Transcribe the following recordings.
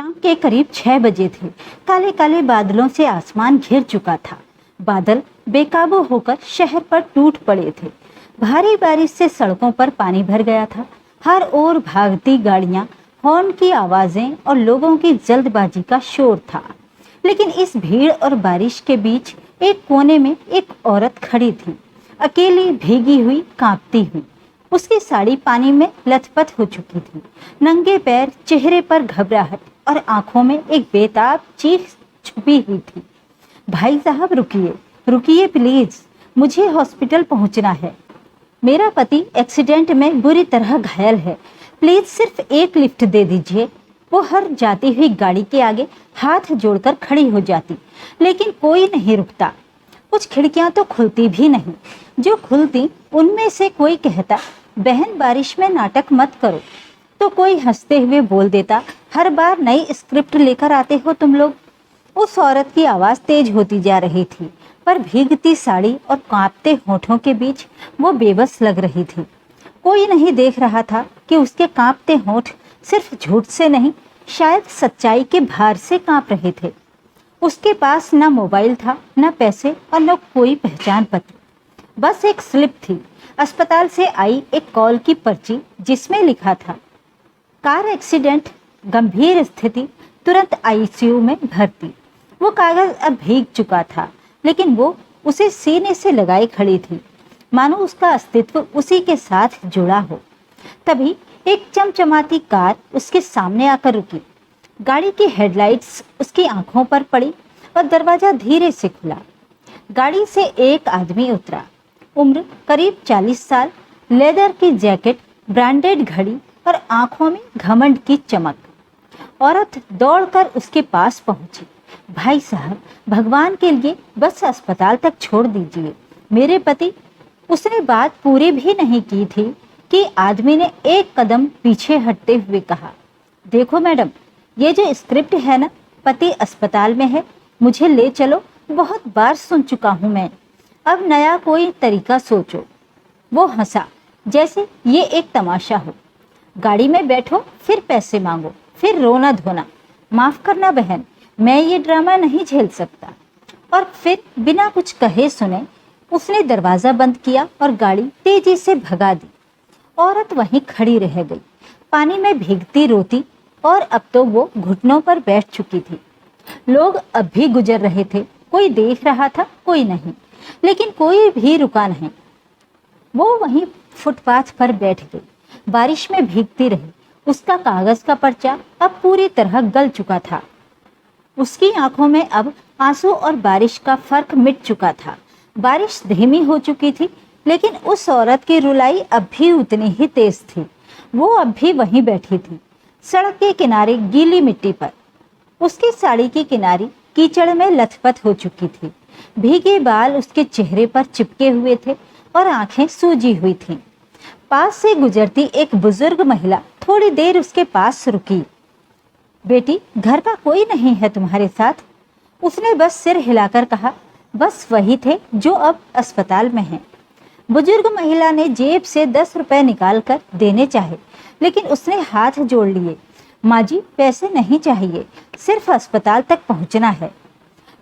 शाम के करीब 6 बजे थे। काले काले बादलों से आसमान घिर चुका था। बादल बेकाबू होकर शहर पर टूट पड़े थे। भारी बारिश से सड़कों पर पानी भर गया था। हर ओर भागती गाड़ियां, हॉर्न की आवाजें और लोगों की जल्दबाजी का शोर था। लेकिन इस भीड़ और बारिश के बीच एक कोने में एक औरत खड़ी थी, अकेली, भीगी हुई, कांपती हुई। उसकी साड़ी पानी में लथपथ हो चुकी थी। नंगे पैर, चेहरे पर घबराहट और आंखों में एक बेताब चीख छुपी हुई थी। भाई साहब, रुकिए रुकिए प्लीज, मुझे हॉस्पिटल पहुंचना है। मेरा पति एक्सीडेंट में बुरी तरह घायल है। प्लीज सिर्फ एक लिफ्ट दे दीजिए। वो हर जाती हुई गाड़ी के आगे हाथ जोड़कर खड़ी हो जाती, लेकिन कोई नहीं रुकता। कुछ खिड़कियां तो खुलती भी नहीं। जो खुलती उनमें से कोई कहता, बहन बारिश में नाटक मत करो। तो कोई हंसते हुए बोल देता, हर बार नई स्क्रिप्ट लेकर आते हो तुम लोग। उस औरत की आवाज तेज होती जा रही थी, पर भीगती साड़ी और कांपते होठों के बीच वो बेबस लग रही थी। कोई नहीं देख रहा था कि उसके कांपते होठ सिर्फ झूठ से नहीं, शायद सच्चाई के भार से कांप रहे थे। उसके पास न मोबाइल था, न पैसे और न कोई पहचान पत्र। बस एक स्लिप थी, अस्पताल से आई एक कॉल की पर्ची, जिसमें लिखा था, कार एक्सीडेंट, गंभीर स्थिति, तुरंत आईसीयू में भर्ती। वो कागज अब भीग चुका था, लेकिन वो उसे सीने से लगाए खड़ी थी, मानो उसका अस्तित्व उसी के साथ जुड़ा हो। तभी एक चमचमाती कार उसके सामने आकर रुकी। गाड़ी की हेडलाइट्स उसकी आंखों पर पड़ी और दरवाजा धीरे से खुला। गाड़ी से एक आदमी उतरा। उम्र करीब 40 साल, लेदर की जैकेट, ब्रांडेड घड़ी और आंखों में घमंड की चमक। औरत दौड़कर उसके पास पहुंची। भाई साहब, भगवान के लिए बस अस्पताल तक छोड़ दीजिए, मेरे पति। उसने बात पूरी भी नहीं की थी कि आदमी ने एक कदम पीछे हटते हुए कहा, देखो मैडम, ये जो स्क्रिप्ट है ना, पति अस्पताल में है, मुझे ले चलो, बहुत बार सुन चुका हूं मैं, अब नया कोई तरीका सोचो। वो हंसा, जैसे ये एक तमाशा हो। गाड़ी में बैठो, फिर पैसे मांगो, फिर रोना धोना। माफ करना बहन, मैं ये ड्रामा नहीं झेल सकता। और फिर बिना कुछ कहे सुने उसने दरवाजा बंद किया और गाड़ी तेजी से भगा दी। औरत वहीं खड़ी रह गई, पानी में भीगती रोती, और अब तो वो घुटनों पर बैठ चुकी थी। लोग अब भी गुजर रहे थे, कोई देख रहा था, कोई नहीं, लेकिन कोई भी रुका नहीं। वो वहीं फुटपाथ पर बैठ गई, बारिश में भीगती रही। उसका कागज का पर्चा अब पूरी तरह गल चुका था। उसकी आंखों में अब आंसू और बारिश का फर्क मिट चुका था। बारिश धीमी हो चुकी थी, लेकिन उस औरत की रुलाई अब भी उतनी ही तेज थी। वो अब भी वहीं बैठी थी, सड़क के किनारे गीली मिट्टी पर। उसकी साड़ी की किनारी कीचड़ में लथपथ हो चुकी थी। भीगे बाल उसके चेहरे पर चिपके हुए थे और आंखें सूजी हुई थीं। पास से गुजरती एक बुजुर्ग महिला थोड़ी देर उसके पास रुकी। बेटी, घर का कोई नहीं है तुम्हारे साथ? उसने बस सिर हिलाकर कहा। बस वही थे जो अब अस्पताल में हैं। बुजुर्ग महिला ने जेब से 10 रुपए निकालकर देने चाहे, लेकिन उसने हाथ जोड़ लिए। माँ जी, पैसे नहीं चाहिए, सिर्फ अस्पताल तक पहुंचना है।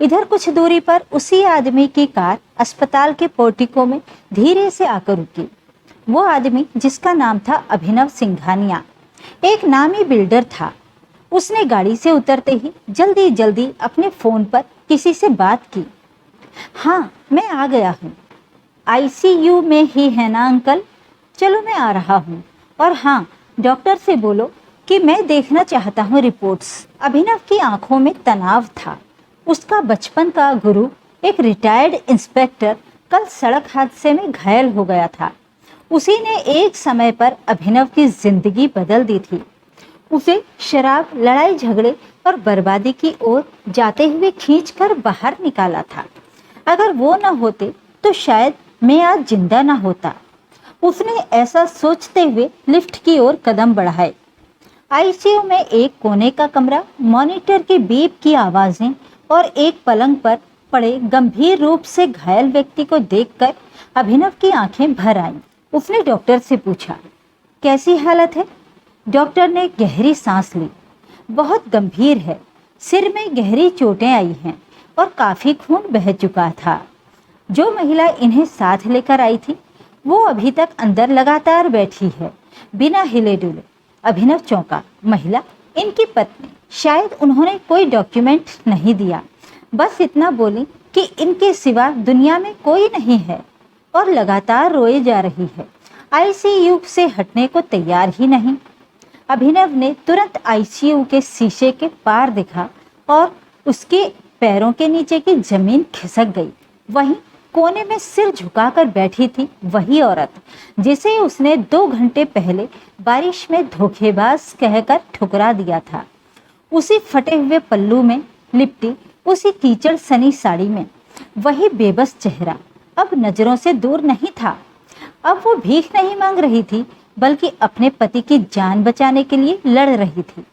इधर कुछ दूरी पर उसी आदमी की कार अस्पताल के पोर्टिको में धीरे से आकर रुकी। वो आदमी, जिसका नाम था अभिनव सिंघानिया, एक नामी बिल्डर था। उसने गाड़ी से उतरते ही जल्दी जल्दी अपने फोन पर किसी से बात की। हाँ, मैं आ गया हूँ। आईसीयू में ही है ना अंकल? चलो मैं आ रहा हूँ। और हाँ, डॉक्टर से बोलो कि मैं देखना चाहता हूँ रिपोर्ट्स। अभिनव की आंखों में तनाव था। उसका बचपन का गुरु, एक रिटायर्ड इंस्पेक्टर, कल सड़क हादसे में घायल हो गया था। उसी ने एक समय पर अभिनव की जिंदगी बदल दी थी। उसे शराब, लड़ाई झगड़े और बर्बादी की ओर जाते हुए खींचकर बाहर निकाला था। अगर वो न होते तो शायद मैं आज जिंदा न होता। उसने ऐसा सोचते हुए लिफ्ट की ओर कदम बढ़ाए। आईसीयू में एक कोने का कमरा, मॉनिटर के बीप की आवाजें और एक पलंग पर पड़े गंभीर रूप से घायल व्यक्ति को देखकर अभिनव की आंखें भर आईं। उसने डॉक्टर से पूछा, कैसी हालत है? डॉक्टर ने गहरी सांस ली। बहुत गंभीर है। सिर में गहरी चोटें आई हैं और काफी खून बह चुका था। जो महिला इन्हें साथ लेकर आई थी वो अभी तक अंदर लगातार बैठी है, बिना हिले डुले। अभिनव चौंका। महिला इनकी पत्नी। शायद उन्होंने कोई डॉक्यूमेंट नहीं दिया, बस इतना बोली कि इनके सिवा दुनिया में कोई नहीं है, और लगातार रोए जा रही है। आईसीयू से हटने को तैयार ही नहीं। अभिनव ने तुरंत आईसीयू के शीशे के पार देखा और उसके पैरों के नीचे की जमीन खिसक गई। वहीं कोने में सिर झुकाकर बैठी थी वही औरत जिसे उसने 2 घंटे पहले बारिश में धोखेबाज कहकर ठुकरा दिया था। उसी फटे हुए पल्लू में लिपटी, उसी कीचड़ सनी साड़ी में वही बेबस चेहरा अब नजरों से दूर नहीं था। अब वो भीख नहीं मांग रही थी, बल्कि अपने पति की जान बचाने के लिए लड़ रही थी।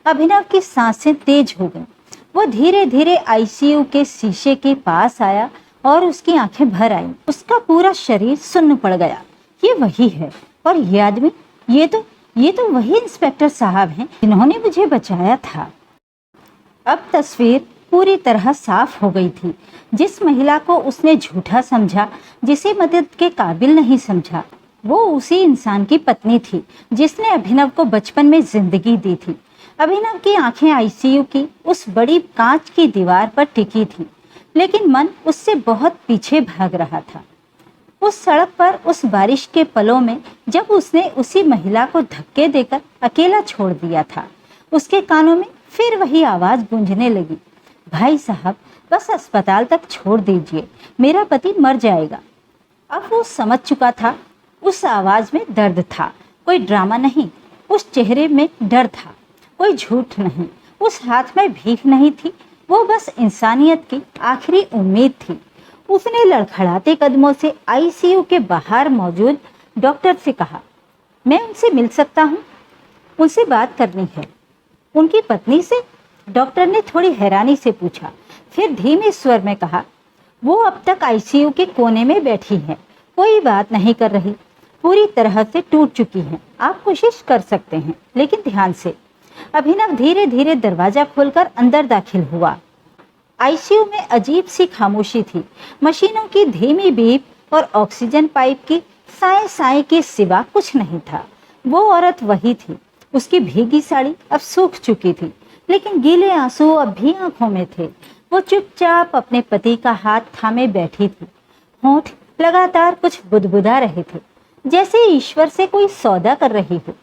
अभिनव की सांसें तेज हो गईं। वो धीरे धीरे आईसीयू के शीशे के पास आया और उसकी आंखें भर आईं। उसका पूरा शरीर सुन्न पड़ गया। ये वही है, और ये आदमी, ये तो वही इंस्पेक्टर साहब हैं जिन्होंने मुझे बचाया था। अब तस्वीर पूरी तरह साफ हो गई थी। जिस महिला को उसने झूठा समझा, जिसे मदद के काबिल नहीं समझा, वो उसी इंसान की पत्नी थी जिसने अभिनव को बचपन में जिंदगी दी थी। अभिनव की आंखें आईसीयू की उस बड़ी कांच की दीवार पर टिकी थी, लेकिन मन उससे बहुत पीछे भाग रहा था। उस सड़क पर उस बारिश के पलों में जब उसने उसी महिला को धक्के देकर अकेला छोड़ दिया था, उसके कानों में फिर वही आवाज गूंजने लगी, भाई साहब बस अस्पताल तक छोड़ दीजिए, मेरा पति मर जाएगा। अब वो समझ चुका था, उस आवाज में दर्द था, कोई ड्रामा नहीं। उस चेहरे में डर था, कोई झूठ नहीं। उस हाथ में भीख नहीं थी, वो बस इंसानियत की आखिरी उम्मीद थी। उसने लड़खड़ाते कदमों से आईसीयू के बाहर मौजूद डॉक्टर से कहा, मैं उनसे मिल सकता हूँ? उनसे बात करनी है। उनकी पत्नी से? डॉक्टर ने थोड़ी हैरानी से पूछा, फिर धीमे स्वर में कहा, वो अब तक आईसीयू के कोने में बैठी है, कोई बात नहीं कर रही, पूरी तरह से टूट चुकी है। आप कोशिश कर सकते हैं, लेकिन ध्यान से। अभिनव धीरे धीरे दरवाजा खोलकर अंदर दाखिल हुआ। आईसीयू में अजीब सी खामोशी थी। मशीनों की धीमी बीप और ऑक्सीजन पाइप की साए साए के सिवा कुछ नहीं था। वो औरत वही थी। उसकी भीगी साड़ी अब सूख चुकी थी, लेकिन गीले आंसू अब भी आंखों में थे। वो चुपचाप अपने पति का हाथ थामे बैठी थी। होंठ लगातार कुछ बुदबुदा रहे थे, जैसे ईश्वर से कोई सौदा कर रही हो।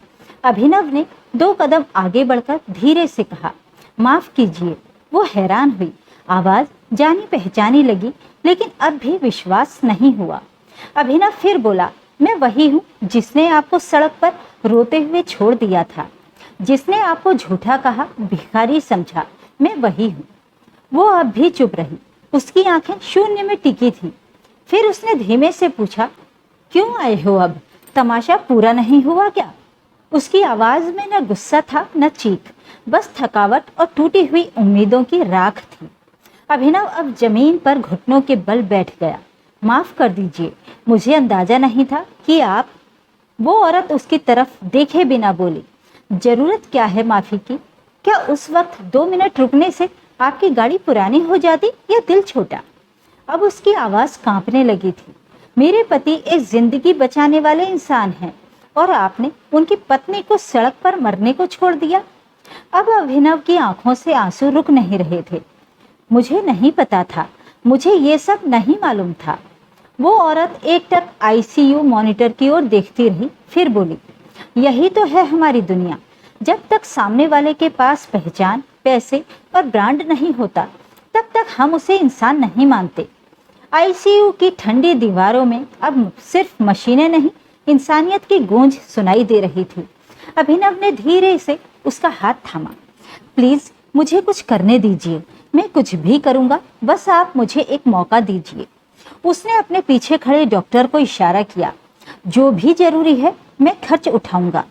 अभिनव ने 2 कदम आगे बढ़कर धीरे से कहा, माफ कीजिए। वो हैरान हुई। आवाज जानी पहचानी लगी, लेकिन अब भी विश्वास नहीं हुआ। अभिनव फिर बोला, मैं वही हूँ जिसने आपको सड़क पर रोते हुए छोड़ दिया था, जिसने आपको झूठा कहा, भिखारी समझा। मैं वही हूँ। वो अब भी चुप रही। उसकी आंखें शून्य में टिकी थी। फिर उसने धीमे से पूछा, क्यों आए हो अब? तमाशा पूरा नहीं हुआ क्या? उसकी आवाज में न गुस्सा था न चीख, बस थकावट और टूटी हुई उम्मीदों की राख थी। अभिनव अब जमीन पर घुटनों के बल बैठ गया। माफ कर दीजिए, मुझे अंदाजा नहीं था कि आप। वो औरत उसकी तरफ देखे बिना बोली, जरूरत क्या है माफी की? क्या उस वक्त 2 मिनट रुकने से आपकी गाड़ी पुरानी हो जाती या दिल छोटा? अब उसकी आवाज कांपने लगी थी। मेरे पति एक जिंदगी बचाने वाले इंसान हैं, और आपने उनकी पत्नी को सड़क पर मरने को छोड़ दिया। अब अभिनव की आंखों से आंसू रुक नहीं रहे थे। मुझे नहीं पता था, मुझे ये सब नहीं मालूम था। वो औरत एकटक आईसीयू मॉनिटर की ओर देखती रही, फिर बोली, यही तो है हमारी दुनिया। जब तक सामने वाले के पास पहचान, पैसे और ब्रांड नहीं होता, तब तक हम उसे इंसान नहीं मानते। आईसीयू की ठंडी दीवारों में अब सिर्फ मशीनें नहीं, इंसानियत की गूंज सुनाई दे रही थी। अभिनव ने धीरे से उसका हाथ थामा। प्लीज मुझे कुछ करने दीजिए, मैं कुछ भी करूंगा, बस आप मुझे एक मौका दीजिए। उसने अपने पीछे खड़े डॉक्टर को इशारा किया, जो भी जरूरी है मैं खर्च उठाऊंगा।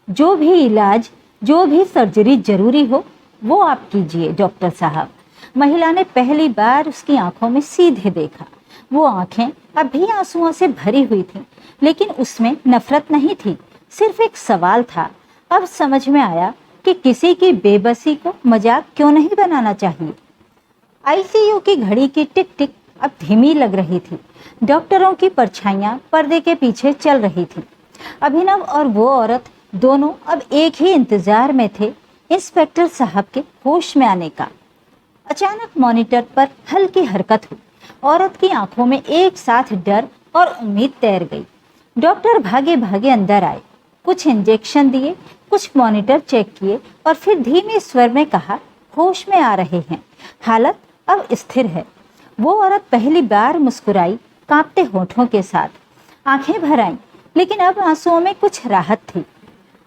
जो भी इलाज, जो भी सर्जरी जरूरी हो वो आप कीजिए डॉक्टर साहब। महिला ने पहली बार उसकी आंखों में सीधे देखा। वो आंखें अब भी आंसुओं से भरी हुई थीं, लेकिन उसमें नफरत नहीं थी, सिर्फ एक सवाल था। अब समझ में आया, कि किसी की बेबसी को मजाक क्यों नहीं बनाना चाहिए। आईसीयू की घड़ी की टिक टिक अब धीमी लग रही थी। डॉक्टरों की परछाइयां पर्दे के पीछे चल रही थी। अभिनव और वो औरत दोनों अब एक ही इंतजार में थे, इंस्पेक्टर साहब के होश में आने का। अचानक मॉनिटर पर हल्की हरकत हुई। औरत की आंखों में एक साथ डर और उम्मीद तैर गई। डॉक्टर भागे भागे अंदर आए, कुछ इंजेक्शन दिए, कुछ मॉनिटर चेक किए और फिर धीमे स्वर में कहा, होश में आ रहे हैं, हालत अब स्थिर है। वो औरत पहली बार मुस्कुराई, कांपते होठों के साथ। आंखें भर आईं, लेकिन अब आंसुओं में कुछ राहत थी।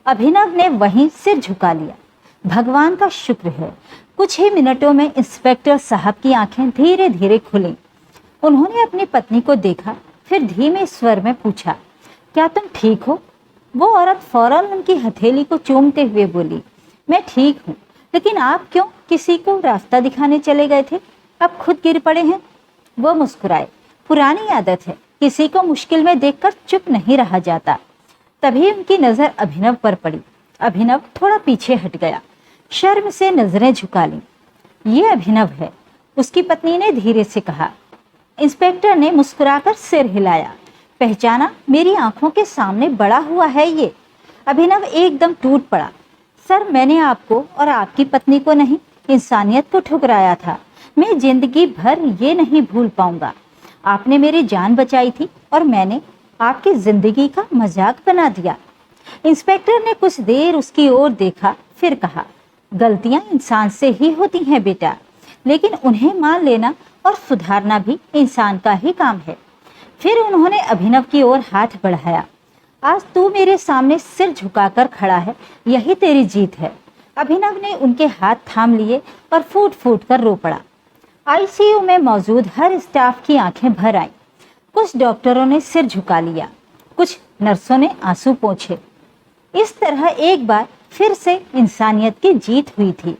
अभिनव ने वहीं सिर झुका लिया। भगवान का शुक्र है। कुछ ही मिनटों में इंस्पेक्टर साहब की आंखें धीरे धीरे खुली। उन्होंने अपनी पत्नी को देखा, फिर धीमे स्वर में पूछा, क्या तुम ठीक हो? वो औरत फौरन उनकी हथेली को चूमते हुए बोली, मैं ठीक हूँ, लेकिन आप क्यों किसी को रास्ता दिखाने चले गए थे, अब खुद गिर पड़े हैं? वो मुस्कुराए, पुरानी आदत है, किसी को मुश्किल में देखकर चुप नहीं रहा जाता। तभी उनकी नजर अभिनव पर पड़ी। अभिनव थोड़ा पीछे हट गया, शर्म से नजरें झुका ली। ये अभिनव है, उसकी पत्नी ने धीरे से कहा। इंस्पेक्टर ने मुस्कुराकर सिर हिलाया, पहचाना? मेरी आंखों के सामने बड़ा हुआ है ये। अभिनव एकदम टूट पड़ा। सर, मैंने आपको और आपकी पत्नी को नहीं, इंसानियत को ठुकराया था। मैं जिंदगी भर ये नहीं भूल पाऊंगा। आपने मेरी जान बचाई थी और मैंने आपकी जिंदगी का मजाक बना दिया। इंस्पेक्टर ने कुछ देर उसकी ओर देखा, फिर कहा, गलतियां इंसान से ही होती हैं बेटा, लेकिन उन्हें मान लेना और सुधारना भी इंसान का ही काम है। फिर उन्होंने अभिनव की ओर हाथ बढ़ाया। आज तू मेरे सामने सिर झुकाकर खड़ा है, यही तेरी जीत है। अभिनव ने उनके हाथ थाम लिए और फूट फूट कर रो पड़ा। आईसीयू में मौजूद हर स्टाफ की आंखें भर आईं। कुछ डॉक्टरों ने सिर झुका लिया, कुछ नर्सों ने आंसू पोंछे। इस तरह एक बार फिर से इंसानियत की जीत हुई थी।